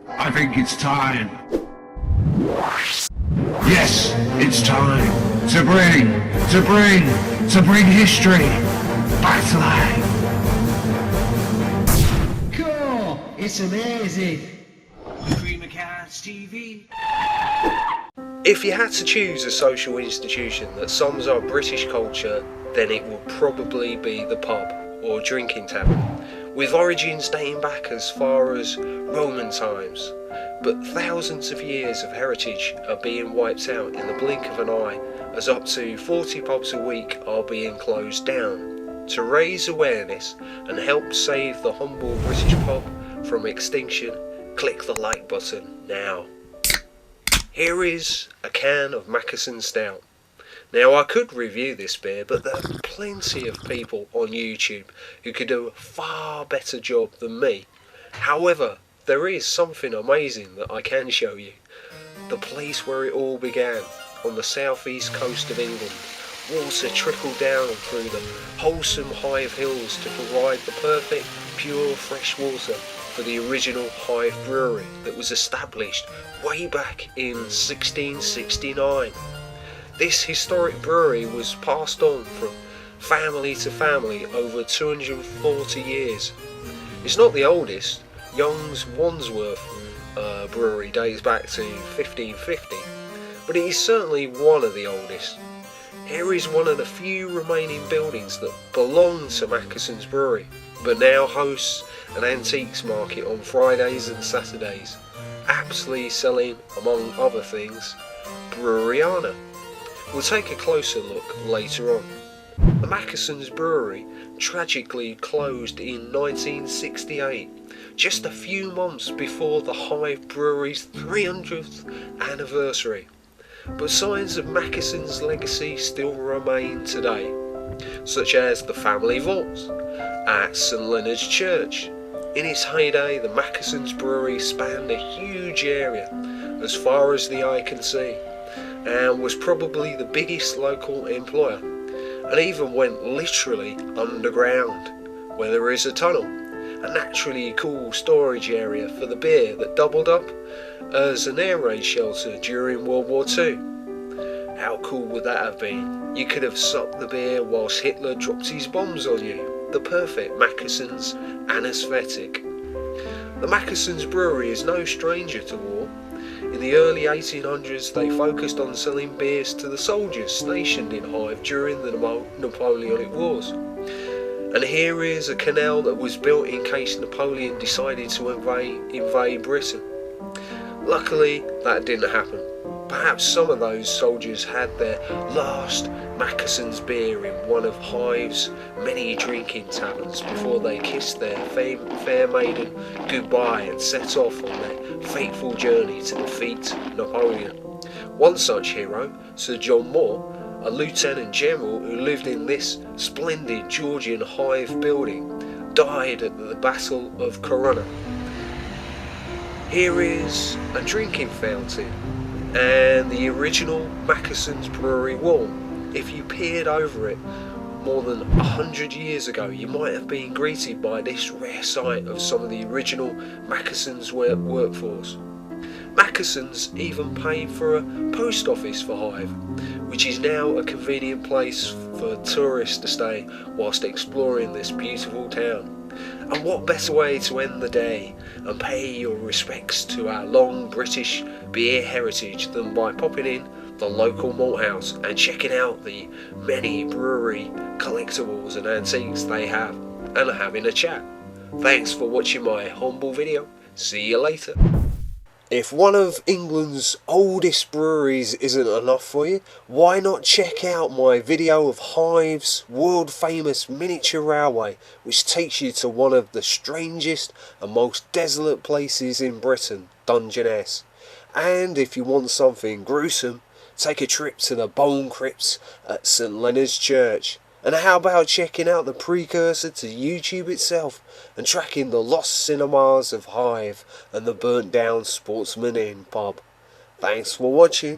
I think it's time. Yes, it's time to bring history back to life. Cool, it's amazing. Dreamcast TV. If you had to choose a social institution that sums up British culture, then it would probably be the pub or drinking tavern, with origins dating back as far as Roman times. But thousands of years of heritage are being wiped out in the blink of an eye, as up to 40 pubs a week are being closed down. To raise awareness and help save the humble British pub from extinction, click the like button now. Here is a can of Mackeson Stout. Now, I could review this beer, but there are plenty of people on YouTube who could do a far better job than me. However, there is something amazing that I can show you. The place where it all began, on the southeast coast of England. Water trickled down through the wholesome Hythe hills to provide the perfect, pure fresh water for the original Hythe Brewery that was established way back in 1669. This historic brewery was passed on from family to family over 240 years. It's not the oldest. Young's Wandsworth brewery dates back to 1550, but it is certainly one of the oldest. Here is one of the few remaining buildings that belonged to Mackeson's Brewery, but now hosts an antiques market on Fridays and Saturdays, aptly selling, among other things, Breweriana. We'll take a closer look later on. The Mackeson's Brewery tragically closed in 1968, just a few months before the Hythe Brewery's 300th anniversary. But signs of Mackeson's legacy still remain today, such as the family vaults at St Leonard's Church. In its heyday, the Mackeson's Brewery spanned a huge area as far as the eye can see, and was probably the biggest local employer, and even went literally underground, where there is a tunnel, a naturally cool storage area for the beer that doubled up as an air raid shelter during World War II. How cool would that have been? You could have sucked the beer whilst Hitler dropped his bombs on you. The perfect Mackeson's anaesthetic. The Mackeson's Brewery is no stranger to war. In the early 1800s, they focused on selling beers to the soldiers stationed in Hythe during the Napoleonic Wars. And here is a canal that was built in case Napoleon decided to invade Britain. Luckily, that didn't happen. Perhaps some of those soldiers had their last Mackeson's beer in one of Hythe's many drinking taverns before they kissed their fair maiden goodbye and set off on their fateful journey to defeat Napoleon. One such hero, Sir John Moore, a lieutenant general who lived in this splendid Georgian Hythe building, died at the Battle of Corunna. Here is a drinking fountain and the original Mackeson's Brewery wall. If you peered over it more than 100 years ago, you might have been greeted by this rare sight of some of the original Mackeson's workforce. Mackeson's even paid for a post office for Hythe, which is now a convenient place for tourists to stay whilst exploring this beautiful town. And what better way to end the day and pay your respects to our long British beer heritage than by popping in the local Malthouse and checking out the many brewery collectibles and antiques they have and having a chat. Thanks for watching my humble video. See you later. If one of England's oldest breweries isn't enough for you, why not check out my video of Hythe's world famous miniature railway, which takes you to one of the strangest and most desolate places in Britain, Dungeness. And if you want something gruesome, take a trip to the bone crypts at St Leonard's Church. And how about checking out the precursor to YouTube itself and tracking the lost cinemas of Hythe and the burnt down Sportsman Inn pub. Thanks for watching.